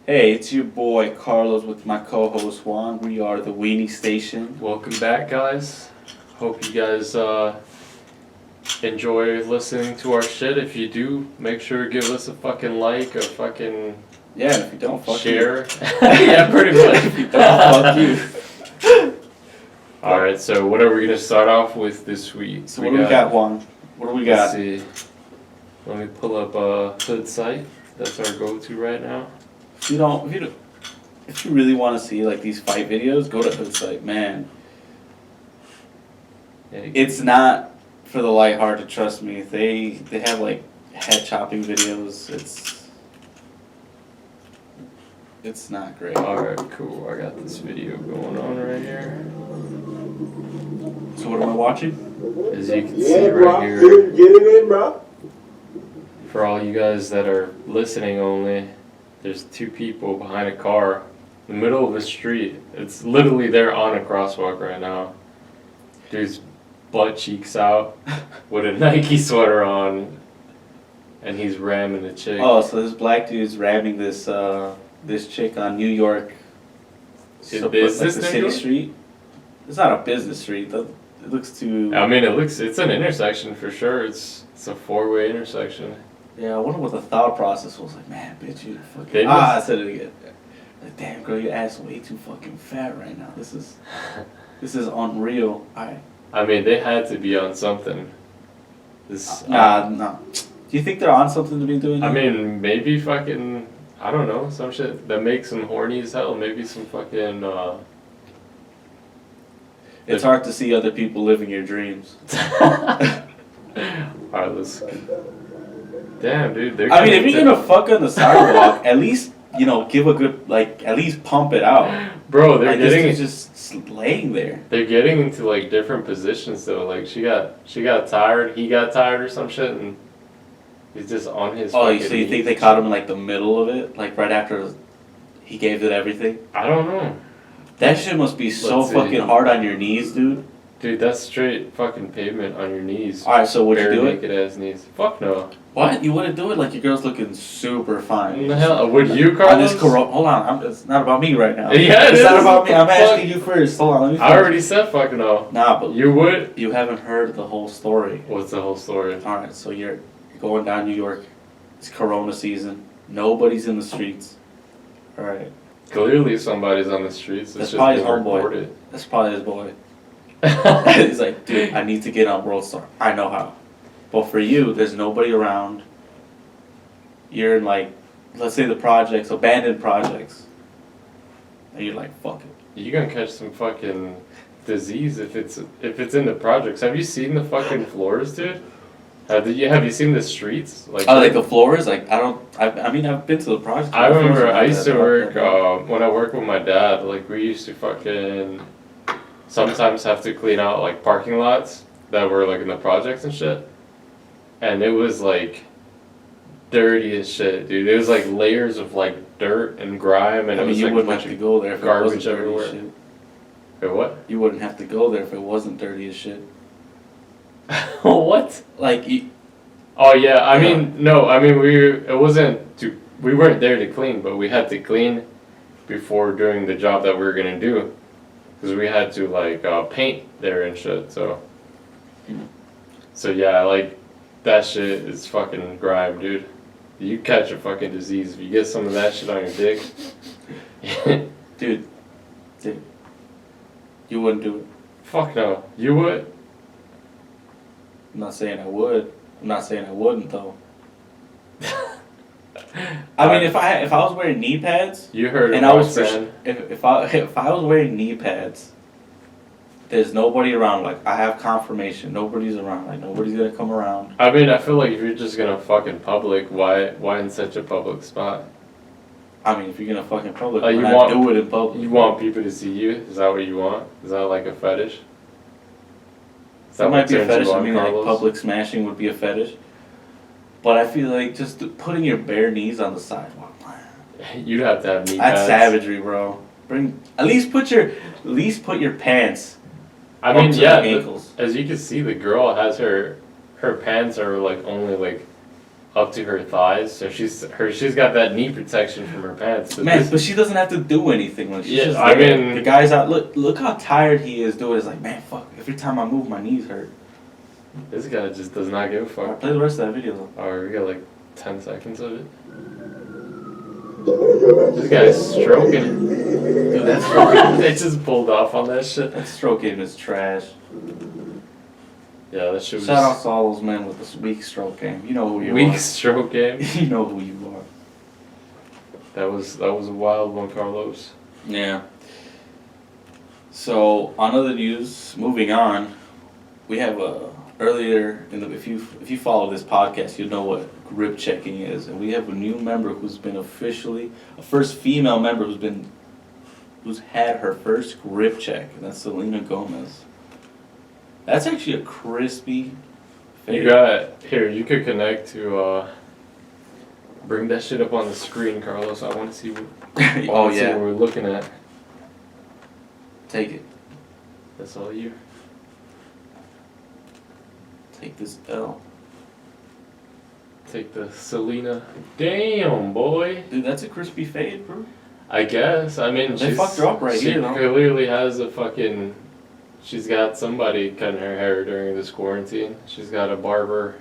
Hey, it's your boy Carlos with my co-host Juan. We are the Weenie Station. Welcome back, guys. Hope you guys enjoy listening to our shit. If you do, make sure to give us a fucking like, a fucking Yeah, and if you don't, fuck share. Yeah, pretty much. If you don't, fuck you. Alright, so what are we going to start off with this week? So what do we got, Juan? What do we got? Let's see. Let me pull up Hood site. That's our go-to right now. If you really want to see like these fight videos, go to Hood site, man. Yeah, It's not for the lighthearted, trust me. They have like head chopping videos. It's not great. Alright, cool. I got this video going on right here. So what am I watching? As you can see right here. Get it in, bro. For all you guys that are listening only, there's two people behind a car in the middle of the street. It's literally they're on a crosswalk right now. Dude's butt cheeks out with a Nike sweater on, and he's ramming a chick. Oh, so this black dude's ramming this this chick on New York. In business, like the city street. It's not a business street. It looks too. I mean, it's an intersection for sure. It's a four-way intersection. Yeah, I wonder what the thought process was like. Man, bitch, you fucking. They I said it again. Like, damn, girl, your ass way too fucking fat right now. This is unreal. I mean, they had to be on something. This. Nah. Do you think they're on something to be doing? I mean, maybe fucking. I don't know, some shit that makes them horny as hell. Maybe some fucking. It's hard to see other people living your dreams. Alright, let's. Damn, dude. I mean, if you're gonna fuck on the sidewalk, at least give a good at least pump it out. Bro, they're like, getting this dude's just laying there. They're getting into like different positions though. Like she got tired, he got tired or some shit, and he's just on his. Oh, so you think they caught him in like the middle of it, like right after he gave it everything? I don't know. That shit must be so fucking hard on your knees, dude. Dude, that's straight fucking pavement on your knees. Alright, so would you do it? Naked ass knees. Fuck no. What? You wouldn't do it? Like your girl's looking super fine. What the hell? Would you, Carlos? On this hold on, it's not about me right now. Yeah, it's not about me. I'm asking you first. Hold on, let me finish. I already said fuck no. Nah, but you would? You haven't heard the whole story. What's the whole story? Alright, so you're going down New York. It's Corona season. Nobody's in the streets. Alright. Clearly somebody's on the streets. That's probably his homeboy. That's probably his boy. He's like, dude, I need to get on World Star. I know how. But for you, there's nobody around. You're in like, let's say the projects, abandoned projects. And you're like, fuck it. You're gonna catch some fucking disease if it's in the projects. Have you seen the fucking floors, dude? Have you seen the streets? Like the floors? Like I mean I've been to the projects. I remember I used to work when I worked with my dad. Like we used to fucking sometimes have to clean out like parking lots that were like in the projects and shit. And it was like dirty as shit, dude. It was like layers of like dirt and grime, and I mean, it was you like wouldn't have to go there if garbage it wasn't everywhere. dirty as shit. Wait, what? You wouldn't have to go there if it wasn't dirty as shit. What? Like oh yeah, I mean no, I mean we weren't there to clean, but we had to clean before doing the job that we were gonna do, because we had to like paint there and shit. So yeah, like that shit is fucking grime, dude. You catch a fucking disease if you get some of that shit on your dick. dude, you wouldn't do it. Fuck no, you would. I'm not saying I would. I'm not saying I wouldn't though. I mean, if I was wearing knee pads, you heard and I was if I was wearing knee pads, there's nobody around. Like I have confirmation, nobody's around. Like nobody's gonna come around. I mean, I feel like if you're just gonna fuck in public, why in such a public spot? I mean, if you're gonna fuck in public, you do it in public. You want people to see you? Is that what you want? Is that like a fetish? That might be a fetish. I mean, like public smashing would be a fetish. But I feel like just putting your bare knees on the sidewalk. You'd have to have knee pads. That's savagery, bro. At least put your pants. I mean, to yeah. the ankles. As you can see, the girl has her pants are like only like up to her thighs, so she's got that knee protection from her pants. Man, but she doesn't have to do anything. Like, she's just I there. mean, The guy's out. Look how tired he is doing. It's like, man, fuck. Every time I move, my knees hurt. this guy just does not give a fuck. Alright, play the rest of that video though. Alright, we got like 10 seconds of it. This guy's stroking it. Dude, that's stroking. They just pulled off on that shit. That stroke game is trash. Yeah, that shit was Shout out to all those men with this weak stroke game. You know who you weak are. stroke game. You know who you are. That was a wild one, Carlos. Yeah. So on other news, moving on, we have earlier in the if you follow this podcast, you know what grip checking is, and we have a new member who's been officially a first female member who's had her first grip check, and that's Selena Gomez. That's actually a crispy fade. You could connect to bring that shit up on the screen, Carlos. I want to see what see what we're looking at. Take it. That's all you. Take this L. Take the Selena. Damn, boy. Dude, that's a crispy fade, bro. I guess. I mean, They fucked her up right here, though. She clearly has a fucking... She's got somebody cutting her hair during this quarantine. She's got a barber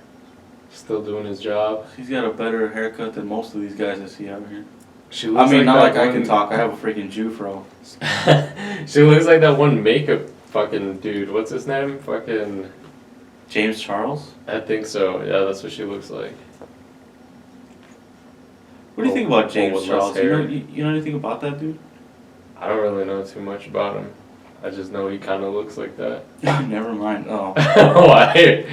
still doing his job. She's got a better haircut than most of these guys I see out here. She looks not that like I can talk. I have a freaking Jew fro. She looks like that one makeup fucking dude. What's his name? Fucking... James Charles? I think so. Yeah, that's what she looks like. What do you think about James with Charles? less hair. You know anything about that dude? I don't really know too much about him. I just know he kind of looks like that. Never mind. Oh. Why?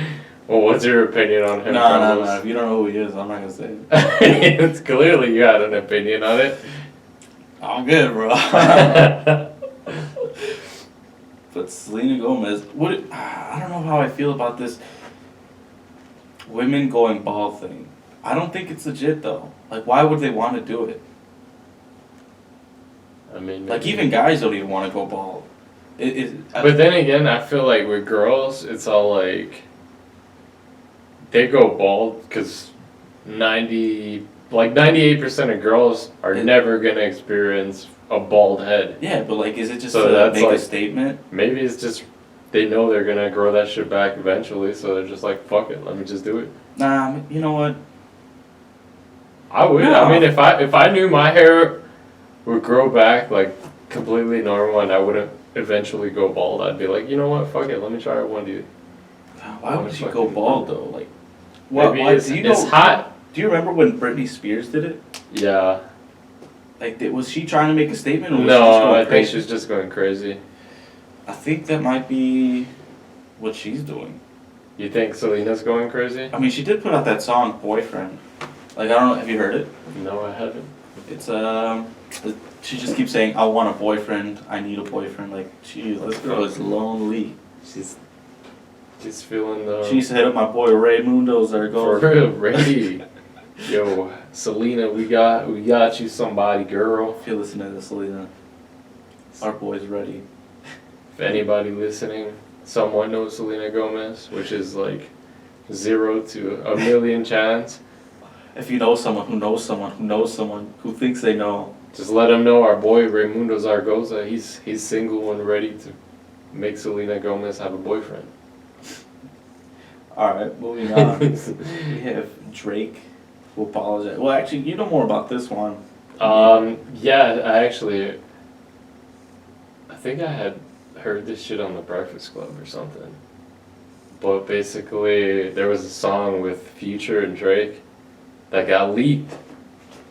Well, what's your opinion on him? No. If you don't know who he is, I'm not gonna say it. It's clearly you had an opinion on it. I'm good, bro. But Selena Gomez, I don't know how I feel about this women going bald thing. I don't think it's legit though. Like, why would they want to do it? I mean, like even guys don't even want to go bald. But then again, I feel like with girls, it's all like they go bald because 98% of girls are never gonna experience a bald head. Yeah, but like, is it just so to make like, a statement? Maybe it's just they know they're gonna grow that shit back eventually, so they're just like, fuck it, let me just do it. Nah, you know what? I would. No. I mean, if I knew my hair would grow back like completely normal and I wouldn't eventually go bald, I'd be like, you know what, fuck it, let me try it one day. Why would she go bald though? Like, maybe it's hot. Do you remember when Britney Spears did it? Yeah. Like, was she trying to make a statement, or was she No, just going I think crazy? she's just going crazy. I think that might be what she's doing. You think Selena's going crazy? I mean, she did put out that song "Boyfriend." Like, I don't know. Have you heard it? No, I haven't. It's she just keeps saying, "I want a boyfriend. I need a boyfriend." Like, geez, this girl is lonely. She's feeling the. She used to hit up my boy Ray Mundo's there For goes. real, Ray. Yo, Selena, we got you somebody, girl. If you listen to this, Selena, our boy's ready. If anybody listening, someone knows Selena Gomez, which is like 0 to a million chance. If you know someone who knows someone who knows someone who thinks they know, just let them know our boy Raymundo Zaragoza, he's single and ready to make Selena Gomez have a boyfriend. Alright, moving on. We have Drake who apologized. Well, actually, you know more about this one. Yeah, I think I had heard this shit on the Breakfast Club or something. But basically, there was a song with Future and Drake that got leaked.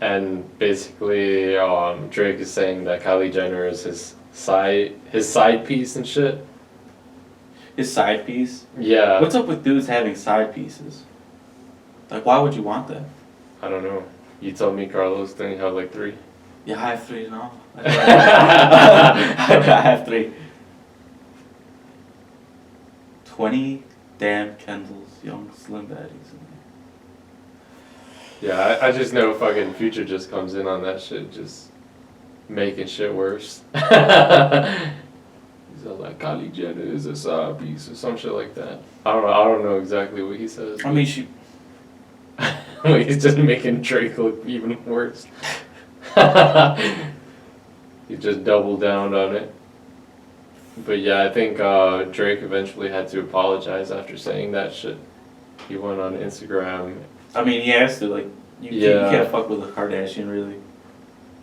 And basically, Drake is saying that Kylie Jenner is his side piece and shit. His side piece? Yeah. What's up with dudes having side pieces? Like, why would you want that? I don't know. You told me Carlos didn't have like 3. Yeah, I have 3 now. I have 3. 20 damn Kendalls, young slim baddies. Yeah, I just know fucking Future just comes in on that shit, just making shit worse. He's all like, Kylie Jenner is a side piece or some shit like that. I don't know exactly what he says. I mean, she... He's just making Drake look even worse. He just doubled down on it. But yeah, I think Drake eventually had to apologize after saying that shit. He went on Instagram. I mean, he has to, like, you can't fuck with a Kardashian, really.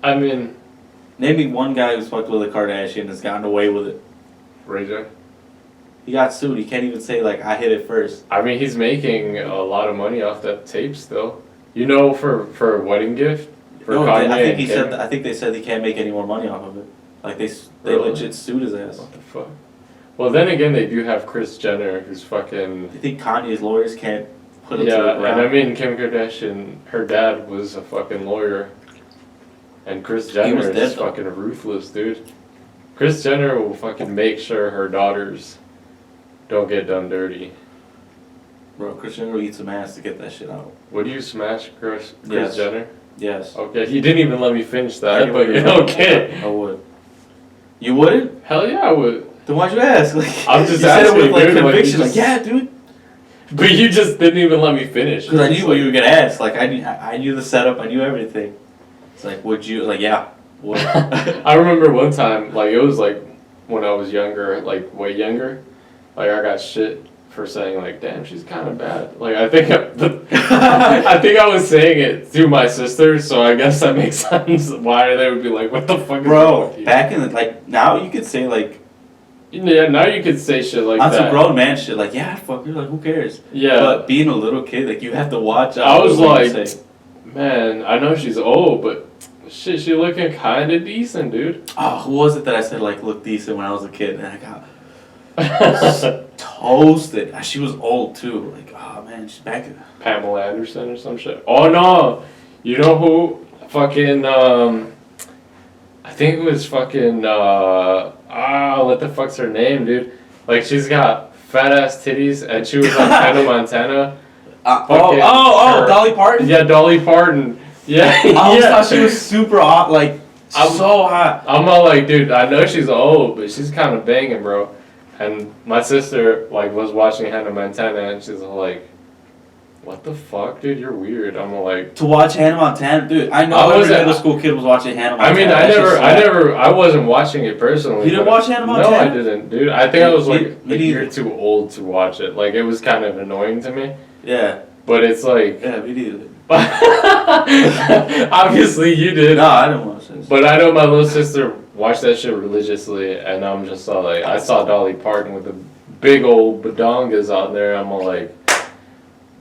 I mean... Name me one guy who's fucked with a Kardashian and has gotten away with it. Ray J? He got sued. He can't even say, like, I hit it first. I mean, he's making a lot of money off that tape still. You know, for a wedding gift? For Kanye I think they said he can't make any more money off of it. Like, they Really? legit sued his ass. What the fuck? Well, then again, they do have Kris Jenner, who's fucking... I think Kanye's lawyers can't put him to the ground. And I mean, Kim Kardashian, her dad was a fucking lawyer. And Kris Jenner is fucking ruthless, dude. Kris Jenner will fucking make sure her daughters don't get done dirty. Bro, Kris Jenner will eat some ass to get that shit out. Would you smash Kris Yes. Jenner? Yes. Okay, you didn't even let me finish that, but okay. I would. You wouldn't? Hell yeah, I would. Then why'd you ask? Like, I'm just you said asking, it with, like, dude, like, conviction. you Like, just- yeah, dude. But you just didn't even let me finish. Because I knew what you were gonna ask. Like, I knew the setup. I knew everything. It's like, would you? Like, yeah. Would. I remember one time, like, it was like when I was younger, like way younger. Like, I got shit for saying, like, damn, she's kind of bad. Like, I think I think I was saying it to my sister, so I guess that makes sense why they would be like, what the fuck is wrong with Bro, you? back in the, like, now you could say, like, Yeah, now you could say shit like on that. some grown man shit, like, yeah, fuck her, like, who cares? Yeah. But being a little kid, like, you have to watch out. I was what you like, say. man, I know she's old, but shit, she looking kind of decent, dude. Oh, who was it that I said, like, looked decent when I was a kid? And I got toasted. She was old, too. Like, oh, man, she's back. Pamela Anderson or some shit. Oh, no. You know who? Fucking, I think it was fucking, what the fuck's her name, dude? Like, she's got fat ass titties, and she was on Hannah Montana. Dolly Parton? Yeah, Dolly Parton. Yeah. I always thought she was super hot, like, so hot. I'm all like, dude, I know she's old, but she's kind of banging, bro. And my sister, like, was watching Hannah Montana, and she's all like, what the fuck, dude? You're weird. I'm all like... To watch Hannah Montana? Dude, I know every middle school kid was watching Hannah Montana. I mean, I wasn't watching it personally. You didn't watch Hannah Montana? No, I didn't, dude. I think I was like Me a year too old to watch it. Like, it was kind of annoying to me. Yeah. But it's like... Yeah, me neither. Obviously, you did. No, I didn't watch this. But I know my little sister watched that shit religiously, and I'm just all like... I saw Dolly Parton with the big old badongas out there, I'm all like...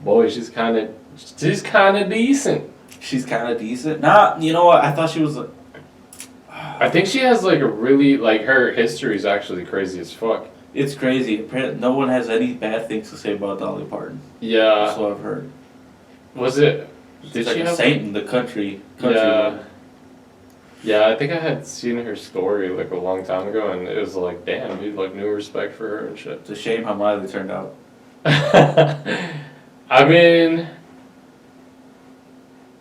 Boy, she's kind of decent. She's kind of decent. Nah, you know what? I thought she was. I think she has like a really like her history is actually crazy as fuck. It's crazy. No one has any bad things to say about Dolly Parton. Yeah. That's what I've heard. Was it? She's Did like she a have? saint in the country? Yeah. Yeah, I think I had seen her story like a long time ago, and it was like, damn, dude, like new respect for her and shit. It's a shame how Miley turned out. I mean,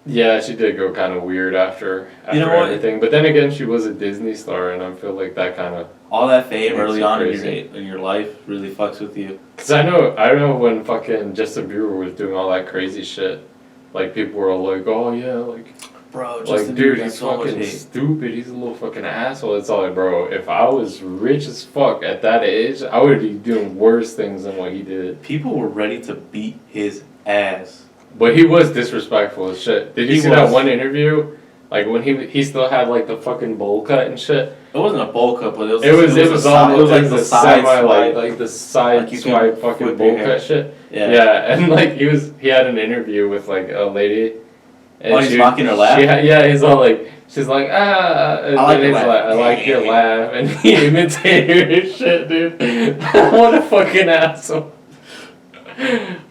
yeah, she did go kind of weird after You know what? everything. But then again, she was a Disney star, and I feel like that kind of... All that fame Makes early you on crazy. in your life really fucks with you. Cause I know when fucking Justin Bieber was doing all that crazy shit, like people were all like, oh yeah, like Bro, like Justin dude, Bieber got he's so much fucking hate. stupid. He's a little fucking asshole. It's all like, bro, if I was rich as fuck at that age, I would be doing worse things than what he did. People were ready to beat his ass. But he was disrespectful as shit. Did you He see was. that one interview? Like when he still had like the fucking bowl cut and shit. It wasn't a bowl cut, but it was. It was like the the side semi swipe. like the side Like you swipe can fucking whip bowl your hair. cut shit. Yeah. And like he had an interview with like a lady. And Oh, he's mocking her laugh? He's all like, she's like, and I like then your he's laugh. like, I like your laugh, and he imitated her shit, dude. What a fucking asshole.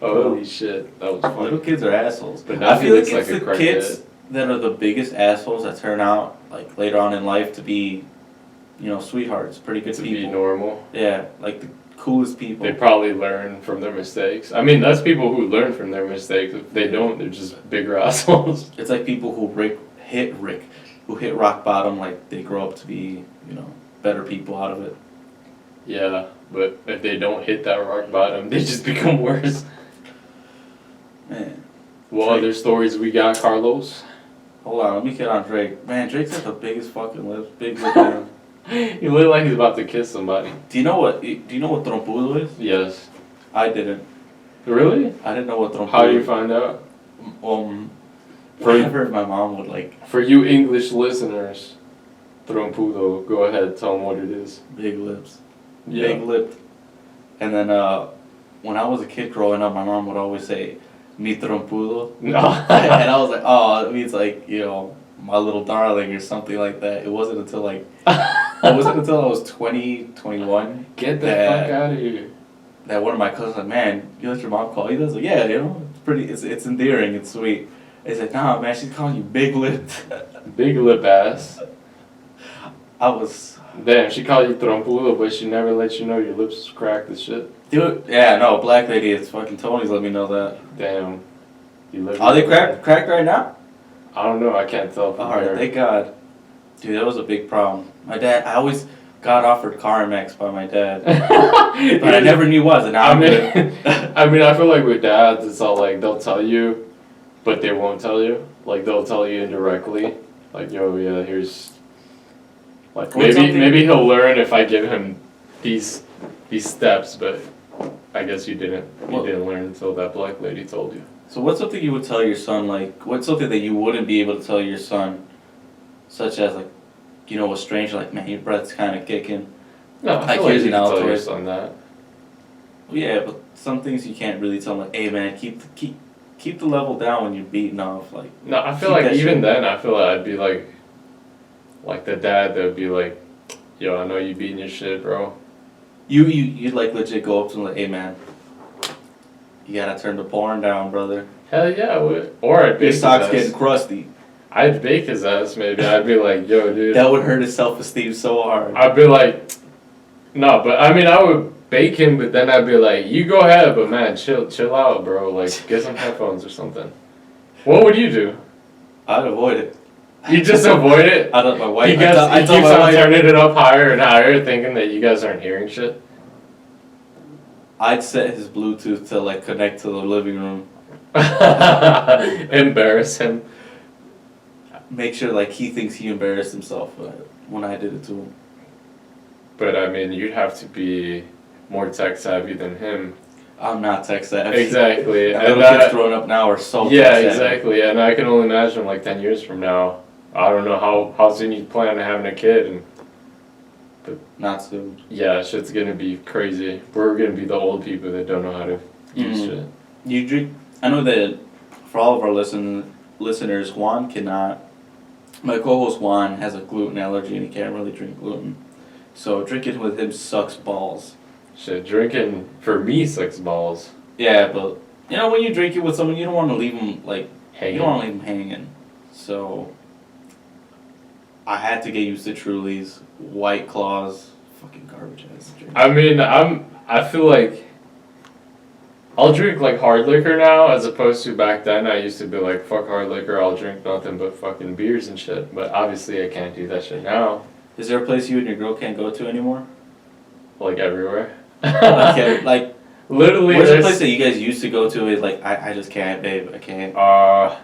Holy shit, that was funny. Little kids are assholes. But now I he feel looks like it's like a the crackhead. kids that are the biggest assholes that turn out like later on in life to be, you know, sweethearts, pretty good To people. be normal. Yeah, like the coolest people. They probably learn from their mistakes. I mean, that's people who learn from their mistakes. If they don't, they're just bigger assholes. It's like people who hit rock bottom, like they grow up to be, you know, better people out of it. Yeah, but if they don't hit that rock bottom, they just become worse. Man, What Drake. other stories we got, Carlos? Hold on, let me get on Drake. Man, Drake's got the biggest fucking lips. Big lip man. You look like he's about to kiss somebody. Do you know what trompudo is? Yes. I didn't. Really? I didn't know what trompudo. How do you find out? Whenever my mom would like. For you English listeners, trompudo, go ahead, tell them what it is. Big lips. Yeah. Big lipped. And then when I was a kid growing up, my mom would always say, mi trompudo. No. And I was like, oh, it means like, you know, my little darling or something like that. It wasn't until like, I was 20, 21. Get the fuck out of here. That one of my cousins like, man, you let your mom call you? I was like, yeah, you know, it's endearing, it's sweet. He said, nah, man, she's calling you big lipped. Big lip ass. I was. Damn, she called you trompudo, but she never let you know your lips was cracked and shit. Dude, yeah, no, black lady, it's fucking Tony's let me know that. Damn. Are they cracked right now? I don't know, I can't tell from Alright, here. thank God. Dude, that was a big problem. My dad, I always got offered Carmex by my dad. But I never knew what, and now I'm good. I mean, I feel like with dads, it's all like, they'll tell you, but they won't tell you. Like, they'll tell you indirectly. Like, yo, yeah, here's... Like, maybe he'll learn if I give him these steps, but I guess you didn't learn until that black lady told you. So what's something you would tell your son, like, what's something that you wouldn't be able to tell your son, such as, like, you know, a stranger, like, man, your breath's kind of kicking. No, I feel like you can tell your son that. Yeah, but some things you can't really tell them, like, hey, man, keep the level down when you're beating off, like. No, I feel like even then, I feel like I'd be like the dad that would be like, yo, I know you beating your shit, bro. You'd like legit go up to him like, hey, man, you gotta turn the porn down, brother. Hell yeah, I would. Or I'd bake Your sock's getting crusty. I'd bake his ass, maybe. I'd be like, yo, dude. That would hurt his self-esteem so hard. I'd be like, no, but I mean, I would bake him, but then I'd be like, you go ahead, but man, chill out, bro. Like, get some headphones or something. What would you do? I'd avoid it. You just avoid it? I thought my wife. He keeps on turning it up higher and higher, thinking that you guys aren't hearing shit. I'd set his Bluetooth to like connect to the living room. Embarrass him. Make sure like he thinks he embarrassed himself when I did it to him. But I mean, you'd have to be more tech savvy than him. I'm not tech savvy. Exactly. And little kids growing up now are so yeah, tech savvy. exactly. And I can only imagine like 10 years from now. I don't know how soon you plan on having a kid, but not soon. Yeah, shit's gonna be crazy. We're gonna be the old people that don't know how to use shit. You drink. I know that for all of our listeners, Juan cannot. My co-host Juan has a gluten allergy and he can't really drink gluten, so drinking with him sucks balls. Shit, drinking for me sucks balls. Yeah, but you know when you drink it with someone, you don't want to leave them like hanging. You don't want to leave them hanging. So I had to get used to Truly's, White Claws, fucking garbage ass drink. I mean, I feel like I'll drink like hard liquor now as opposed to back then. I used to be like, fuck hard liquor, I'll drink nothing but fucking beers and shit. But obviously I can't do that shit now. Is there a place you and your girl can't go to anymore? Like everywhere. like literally. Where's the place that you guys used to go to? Is like I just can't, babe. I can't.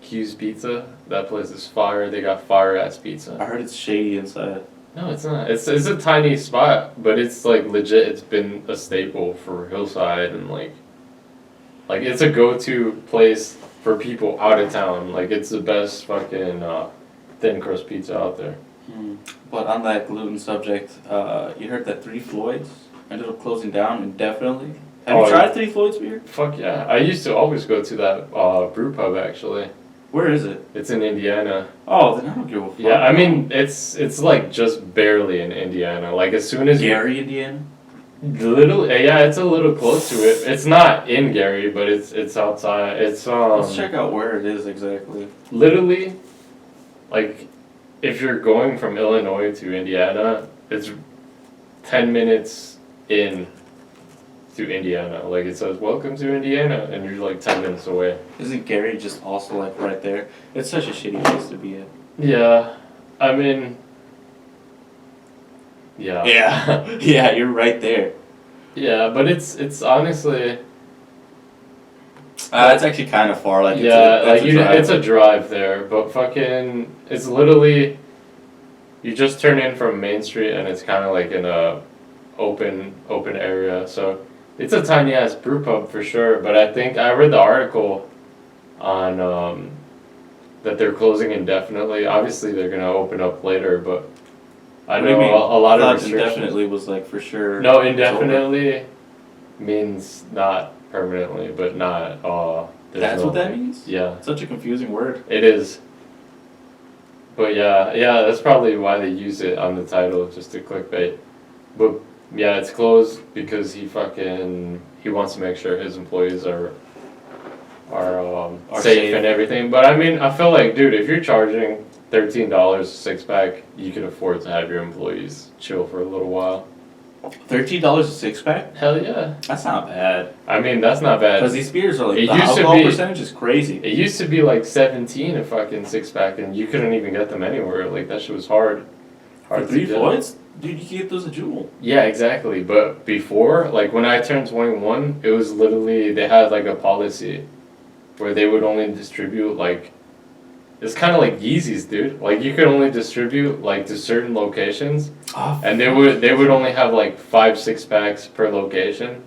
Q's Pizza. That place is fire. They got fire ass pizza. I heard it's shady inside. No, it's not. It's a tiny spot, but it's like legit. It's been a staple for Hillside and like it's a go-to place for people out of town. Like it's the best fucking thin crust pizza out there. But on that gluten subject, you heard that 3 Floyds ended up closing down indefinitely. Have you tried 3 Floyds beer? Fuck yeah! I used to always go to that Brew Pub actually. Where is it? It's in Indiana. Oh, then I don't give a fuck. Yeah, I mean it's like just barely in Indiana. Like as soon as Gary, Indiana. Yeah, it's a little close to it. It's not in Gary, but it's outside. It's Let's check out where it is exactly. Literally, like, if you're going from Illinois to Indiana, it's 10 minutes in to Indiana. Like it says, "Welcome to Indiana," and you're like 10 minutes away. Isn't Gary just also like right there? It's such a shitty place to be at. Yeah, I mean. Yeah. Yeah. Yeah, you're right there. Yeah, but it's honestly, It's actually kind of far. Like it's a drive there, but fucking, it's literally, you just turn in from Main Street and it's kind of like in a open area. So it's a tiny ass brew pub for sure. But I think I read the article on that they're closing indefinitely. Obviously, they're gonna open up later, but I know a lot of restrictions. Indefinitely was like for sure. No, indefinitely means not permanently, but not. That's what that means? Yeah. Such a confusing word. It is. But yeah, that's probably why they use it on the title, just to clickbait. But yeah, it's closed because he wants to make sure his employees are safe and everything. But I mean, I feel like, dude, if you're charging $13 a six pack, you can afford to have your employees chill for a little while. $13 a six pack? Hell yeah. That's not bad. I mean, that's not bad. Because these beers are like, the alcohol percentage is crazy. It used to be like 17 a fucking six pack, and you couldn't even get them anywhere. Like, that shit was hard. For 3 Floyds? Dude, you can get those at Jewel. Yeah, exactly. But before, like when I turned 21, it was literally, they had like a policy where they would only distribute like, it's kind of like Yeezys, dude. Like, you could only distribute like to certain locations, and they would only have like 5 six packs per location,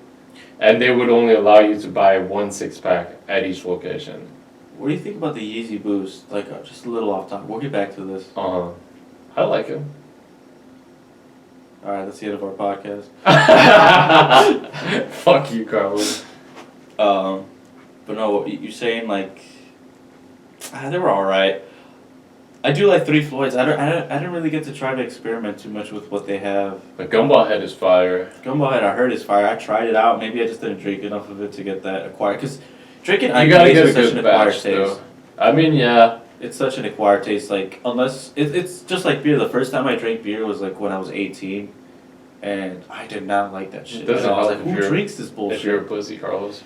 and they would only allow you to buy 1 six pack at each location. What do you think about the Yeezy Boost? Like, just a little off topic. We'll get back to this. I like him. All right, that's the end of our podcast. Fuck you, Carlos. But no, you're saying like. They were alright. I do like 3 Floyds. I didn't really get to try to experiment too much with what they have. The Gumball Head is fire. Gumball Head, I heard is fire. I tried it out. Maybe I just didn't drink enough of it to get that acquired. Because drinking IPAs is such an acquired taste. Though. I mean, yeah. It's such an acquired taste. Like, unless it's just like beer. The first time I drank beer was like when I was 18, and I did not like that shit. I was like, who drinks this bullshit? If you're a pussy, Carlos.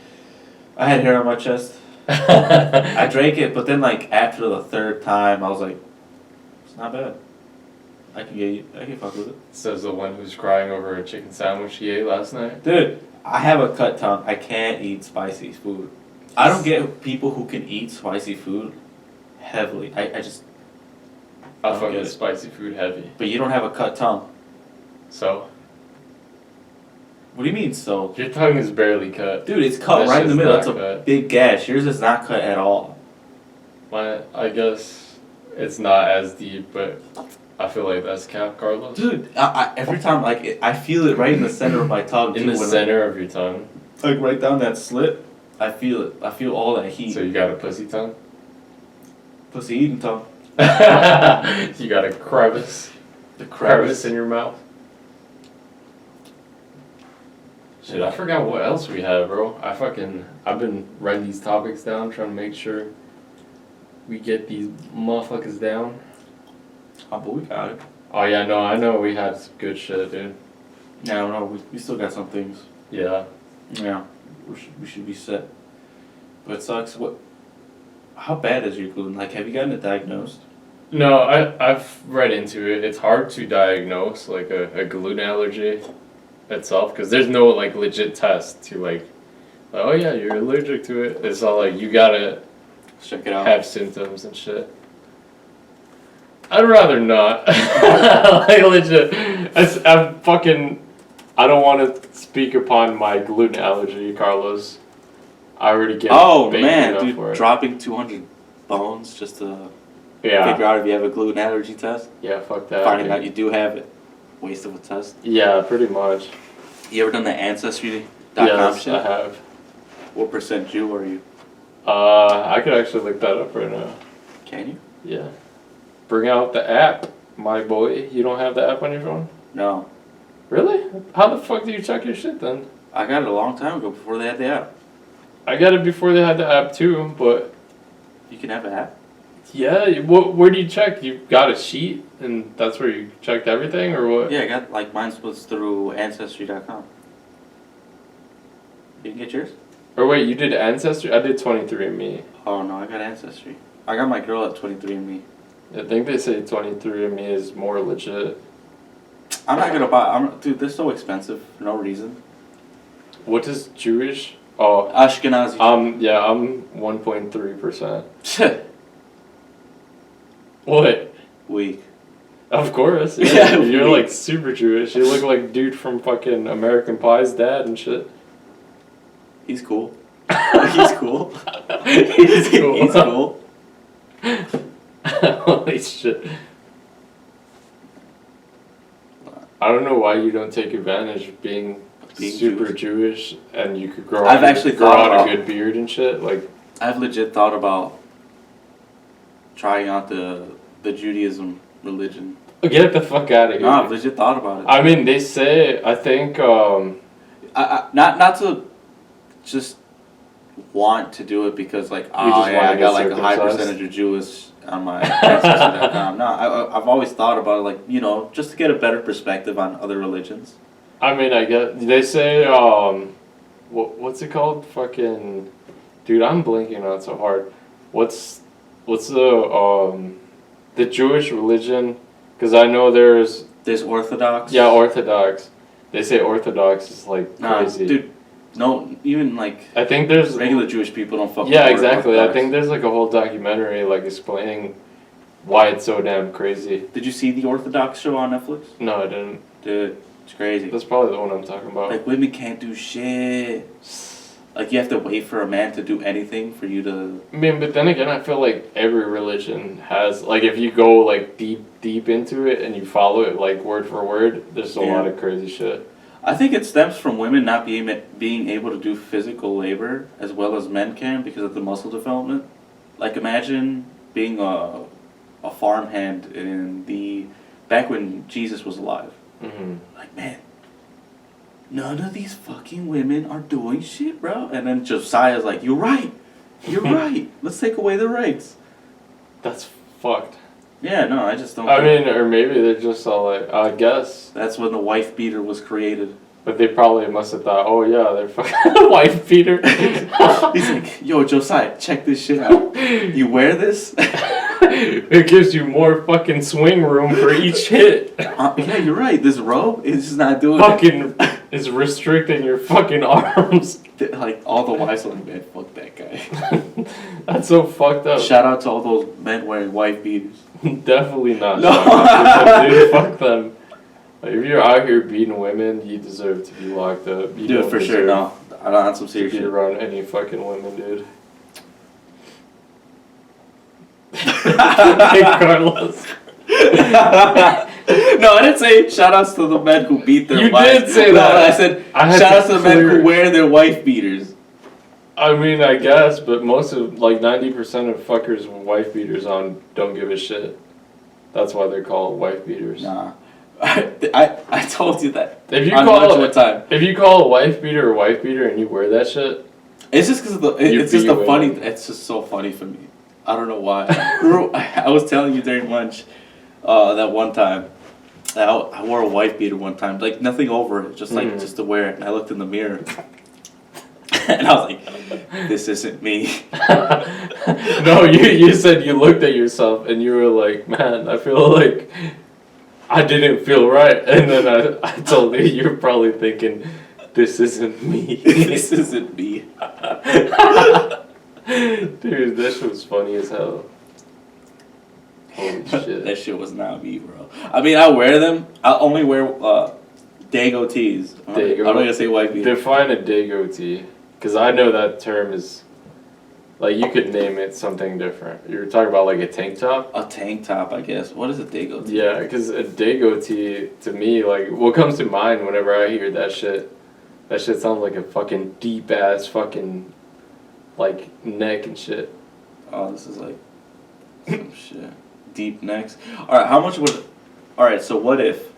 I had hair on my chest. I drank it, but then like after the 3rd time, I was like, it's not bad. I can fuck with it. Says the one who's crying over a chicken sandwich he ate last night. Dude, I have a cut tongue. I can't eat spicy food. I don't get people who can eat spicy food heavily. I fuck with spicy food heavy. But you don't have a cut tongue. So? What do you mean, so? Your tongue is barely cut. Dude, it's cut right in the middle. That's a big gash. Yours is not cut at all. I guess it's not as deep, but I feel like that's cap, Carlos. Dude, every time, like, I feel it right in the center of my tongue. In the center of your tongue? Like, right down that slit. I feel it. I feel all that heat. So you got a pussy tongue? Pussy eating tongue. You got a crevice. The crevice in your mouth. Shit, I forgot what else we have, bro. I've been writing these topics down, trying to make sure we get these motherfuckers down. Oh, but we got it. Oh yeah, no, I know we had some good shit, dude. Yeah, no, we still got some things. Yeah. Yeah, we should be set. But it sucks. How bad is your gluten? Like, have you gotten it diagnosed? No, I've read into it. It's hard to diagnose, like, a gluten allergy itself, because there's no like legit test to like, oh yeah, you're allergic to it. It's all like, you gotta check it out, have symptoms and shit. I'd rather not. Like, legit, I don't want to speak upon my gluten allergy, Carlos. I already get dude, for it. Dropping 200 bones just to figure out if you have a gluten allergy test. Yeah, fuck that. Finding out you do have it. Waste of a test. Yeah, pretty much. You ever done the Ancestry.com yes, shit? I have. What % Jew are you? I could actually look that up right now. Can you? Yeah. Bring out the app, my boy. You don't have the app on your phone? No. Really? How the fuck do you check your shit then? I got it a long time ago before they had the app. I got it before they had the app too, but... You can have an app? Yeah, where do you check? You got a sheet, and that's where you checked everything, or what? Yeah, I got, like, mine was through Ancestry.com. You can get yours? Or wait, you did Ancestry? I did 23andMe. Oh, no, I got Ancestry. I got my girl at 23andMe. I think they say 23andMe is more legit. I'm not gonna buy... Dude, they're so expensive for no reason. What does Jewish Oh, Ashkenazi. I'm 1.3%. What? Weak. Of course. Yeah, You're weak. like super Jewish. You look like dude from fucking American Pie's dad and shit. He's cool. He's cool. He's cool. He's cool. Holy shit. I don't know why you don't take advantage of being super Jewish and you could grow I've out, actually grow thought out about- a good beard and shit. Like, I've legit thought about trying out the Judaism religion. get the fuck out of here. No, I've legit thought about it. I mean, they say, I think, Not to just want to do it because like just I wanna got get like a high circumcised? percentage of Jewish on my Ancestry.com. No, I've always thought about it, like, you know, just to get a better perspective on other religions. I mean, I get, they say, what's it called? Fucking, dude, I'm blinking out so hard. What's the Jewish religion? Because I know there's Orthodox. Yeah, Orthodox. They say Orthodox is like Nah, crazy. dude. No, even like I think there's regular Jewish people don't fuck. Yeah, with exactly. Orthodox. I think there's like a whole documentary like explaining why it's so damn crazy. Did you see the Orthodox show on Netflix? No, I didn't. Dude, it's crazy. That's probably the one I'm talking about. Like, women can't do shit. Like, you have to wait for a man to do anything for you to... I mean, but then again, I feel like every religion has, like, if you go, like, deep into it and you follow it, like, word for word, there's a lot of crazy shit. I think it stems from women not being able to do physical labor as well as men can because of the muscle development. Like, imagine being a farmhand back when Jesus was alive. Mm-hmm. Like, man, none of these fucking women are doing shit, bro. And then Josiah's like, you're right. You're right. Let's take away the rights. That's fucked. Yeah, no, I just don't I mean, or maybe they're just all like, I guess. That's when the wife beater was created. But they probably must have thought, oh yeah, they're fucking wife beater. He's like, yo, Josiah, check this shit out. You wear this? It gives you more fucking swing room for each hit. Yeah, you're right. This robe is just not doing Fucking is restricting your fucking arms. Like, all the wives are like, man, fuck that guy. That's so fucked up. Shout out to all those men wearing wife beaters. Definitely not. No. Dude, fuck them. Like, if you're out here beating women, you deserve to be locked up. You Dude, don't for sure, deserve no. I don't have some to serious be shit. around any fucking women, dude. Hey, Carlos. No, I didn't say shout outs to the men who beat their You wives. did say No, that. I said shout outs to the men who wear their wife beaters. I mean, I guess, but most of, like, 90% of fuckers with wife beaters on don't give a shit. That's why they're called wife beaters. Nah. I told you that. If you on call lunch one time. If you call a wife beater a wife beater and you wear that shit, It's just because it's just a funny. It's just so funny for me. I don't know why. I was telling you during lunch that one time. I wore a wife beater one time, like nothing over it, just like just to wear it. And I looked in the mirror, and I was like, "This isn't me." No, you said you looked at yourself and you were like, "Man, I feel like I didn't feel right." And then I told you you're probably thinking, "This isn't me." This isn't me. Dude, that shit was funny as hell. Holy shit. That shit was not me, bro. I mean, I wear them. I only wear Dago tees. I'm not gonna say white beater. Define a Dago tee, because I know that term is, like, you could name it something different. You're talking about like a tank top? A tank top, I guess. What is a Dago tee? Yeah, because a Dago tee, to me, like, what comes to mind whenever I hear that shit sounds like a fucking deep ass fucking, like, neck and shit. Oh, this is like some shit. Deep necks. Alright, how much would... Alright, so what if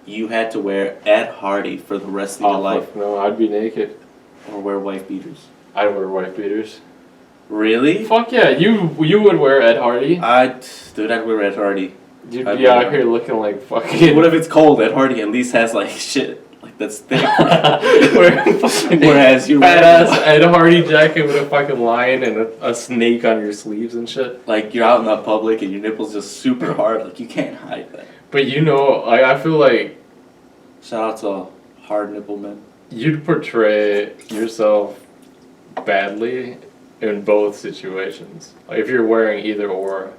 you had to wear edhardy for the rest of your life? Fuck no, I'd be naked. Or wear wife beaters? I'd wear wife beaters. Really? Fuck yeah, you would wear Ed Hardy. Dude, I'd wear edhardy. You'd be out here looking like fucking... What if it's cold? Edhardy at least has like shit. Like that's thick. Whereas you badass Ed Hardy jacket with a fucking lion and a snake on your sleeves and shit. Like you're out in the public and your nipples just super hard. Like you can't hide that. But you know, I feel like... Shout out to hard nipple men. You'd portray yourself badly in both situations. Like if you're wearing either or.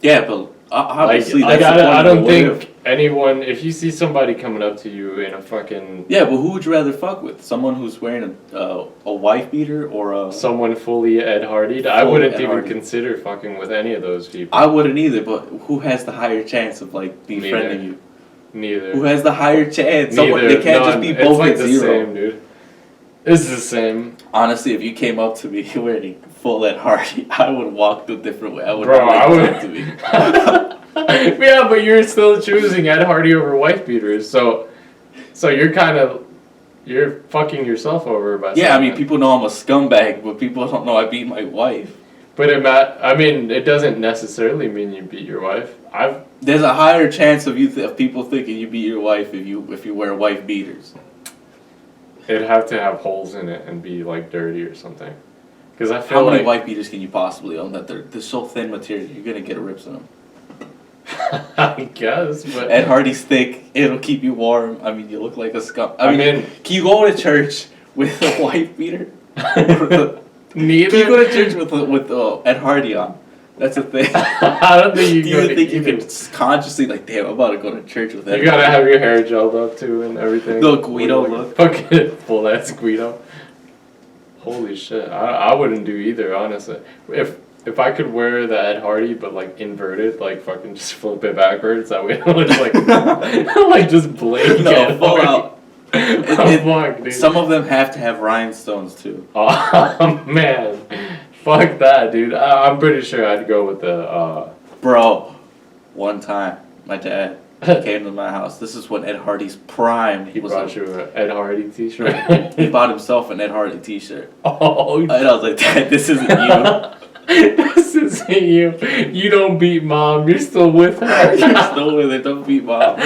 Yeah, but obviously like that's the point I of the don't what think anyone. If you see somebody coming up to you in a fucking Yeah, but who would you rather fuck with? Someone who's wearing a wife beater or a... someone fully Ed Hardy, I wouldn't Ed even Hardy. consider fucking with any of those people. I wouldn't either, but who has the higher chance of like befriending you? Neither. Who has the higher chance? Someone, Neither. they can't just None. be It's both like at the zero. same, dude. It's the same. Honestly, if you came up to me wearing full Ed Hardy, I would walk a different way. I would Bro, not I let you would- talk to me. Yeah, but you're still choosing Ed Hardy over wife beaters, so you're fucking yourself over by Yeah, I saying mean, that. people know I'm a scumbag, but people don't know I beat my wife. But I mean, it doesn't necessarily mean you beat your wife. There's a higher chance of of people thinking you beat your wife if you wear wife beaters. It'd have to have holes in it and be like dirty or something. Because I feel How many like wife beaters can you possibly own that they're so thin material? You're gonna get rips in them. I guess, but Ed Hardy's thick. It'll keep you warm. I mean, you look like a scum. I mean, mean, can you go to church with a wife beater? Can neither. you go to church with Ed Hardy on? That's a thing. I don't think you Do go you to think you either. can consciously like, damn, I'm about to go to church with Ed You gotta Hardy? have your hair gelled up too and everything. The Guido look. Fucking full ass Guido. Holy shit. I wouldn't do either, honestly. If I could wear the Ed Hardy but like inverted, like fucking just flip it backwards, that way it looks like like just blank No, Ed full Hardy. out. Fuck, dude. Some of them have to have rhinestones too. Oh man. Fuck that, dude. I'm pretty sure I'd go with the Bro, one time my dad came to my house. This is when Ed Hardy's prime he was brought up. you an Ed Hardy t-shirt. He bought himself anEd Hardy t-shirt. Oh, And I was like, Dad, this isn't you. this isn't you. You don't beat mom. You're still with her. You're still with it. Don't beat mom.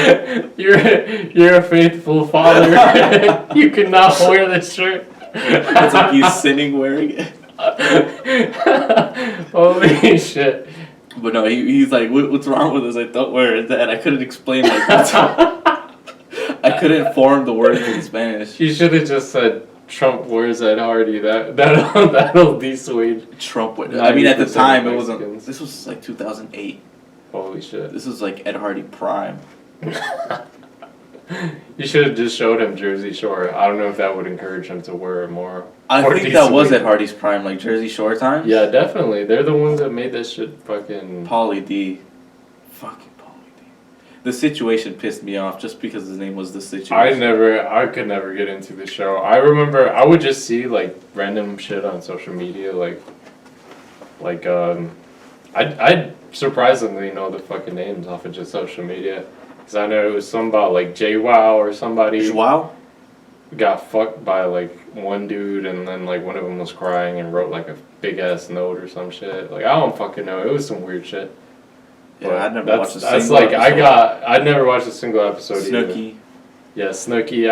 You're a faithful father. You cannot wear this shirt. It's like he's sitting wearing it. Holy shit. But no, he's like, what's wrong with this? I don't wear it. Dad, I couldn't explain like that. I couldn't form the words in Spanish. You should have just said Trump wears Ed Hardy. That'll dissuade. Trump would. I mean, at the 90% time, of it wasn't. Mexicans. This was like 2008. Holy shit. This was like Ed Hardy prime. You should have just showed him Jersey Shore. I don't know if that would encourage him to wear more. I more think that was decently. Ed Hardy's prime, like Jersey Shore time. Yeah, definitely. They're the ones that made that shit fucking. Pauly D. Fucking Pauly D. The Situation pissed me off just because his name was The Situation. I could never get into the show. I remember I would just see like random shit on social media, I'd surprisingly know the fucking names off of just social media, cause I know it was some about like JWoww or somebody Joao? got fucked by like one dude and then like one of them was crying and wrote like a big ass note or some shit. Like I don't fucking know. It was some weird shit. Yeah, But I never watched a single That's like episode. I never watched a single episode either. Snooki. Yeah, Snooki,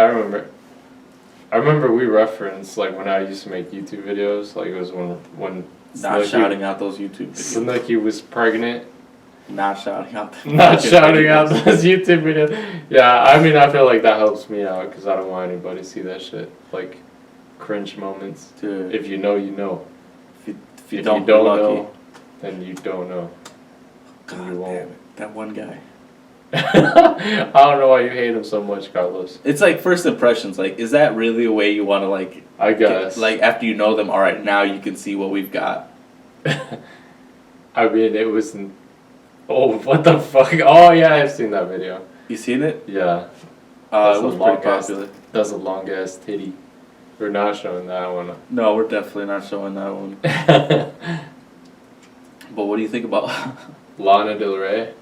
I remember we referenced like when I used to make YouTube videos, like it was when Not shouting out those YouTube videos. Snooki was pregnant. Not shouting out the Not fucking shouting out videos. those YouTube videos. Yeah, I mean I feel like that helps me out because I don't want anybody to see that shit. Like cringe moments. Dude, If you know, you know. if you If don't, you don't lucky. know, then you don't know. God You damn won't. it. That one guy. I don't know why you hate him so much, Carlos. It's like first impressions. Like, is that really a way you want to like? I guess. Like after you know them, all right, now you can see what we've got. I mean, it was. Oh, what the fuck? Oh, yeah, I've seen that video. You seen it? Yeah. It That's was a pretty long-ass- popular. That's a long ass titty. We're not showing that one. No, we're definitely not showing that one. But what do you think about? Lana Del Rey.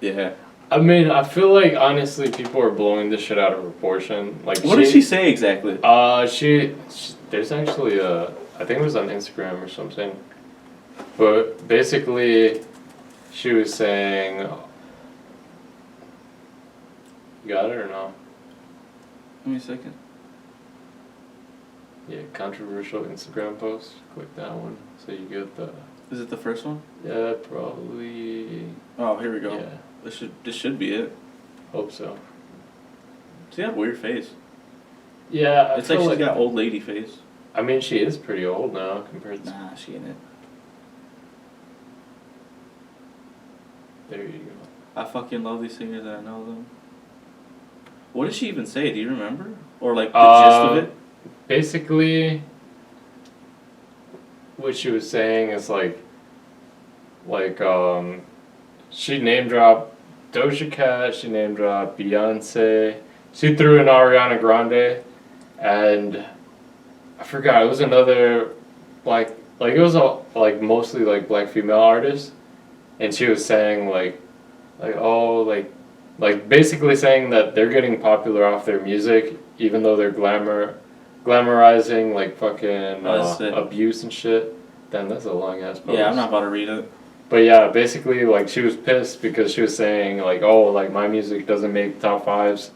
Yeah. I mean, I feel like honestly, people are blowing this shit out of proportion. Like, What did she say exactly? She there's actually I think it was on Instagram or something. But basically, she was saying. You got it or no? Give me a second. Yeah, controversial Instagram post. Click that one so you get the. Is it the first one? Yeah, probably. Oh, here we go. Yeah, This should be it. hope so. She got a weird face. Yeah, I It's like feel she's got old lady face. I mean, she is pretty old now compared to. Nah, she ain't it. There you go. I fucking love these singers and I know them. What did she even say? Do you remember? Or like the gist of it? Basically, what she was saying is she name dropped Doja Cat, she name dropped Beyonce, she threw in Ariana Grande, and I forgot, it was another it was mostly like black female artists, and she was saying basically saying that they're getting popular off their music, even though they're glamorizing like fucking abuse and shit. Damn, that's a long ass post. Yeah, I'm not about to read it. But yeah, basically, like, she was pissed because she was saying, like, oh, like, my music doesn't make top fives,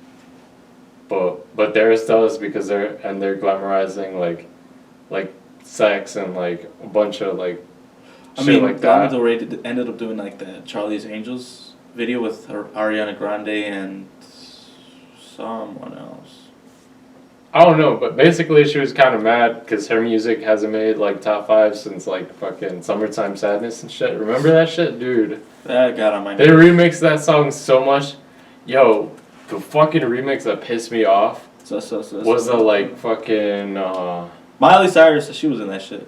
but theirs does because they're glamorizing, like, sex and, like, a bunch of, like, shit like that. Lana Del Rey ended up doing, like, the Charlie's Angels video with Ariana Grande and someone else. I don't know, but basically she was kind of mad because her music hasn't made, like, top five since, like, fucking Summertime Sadness and shit. Remember that shit? Dude. That got on my nerves. They remixed that song so much. Yo, the fucking remix that pissed me off was the, like, fucking, Miley Cyrus, she was in that shit.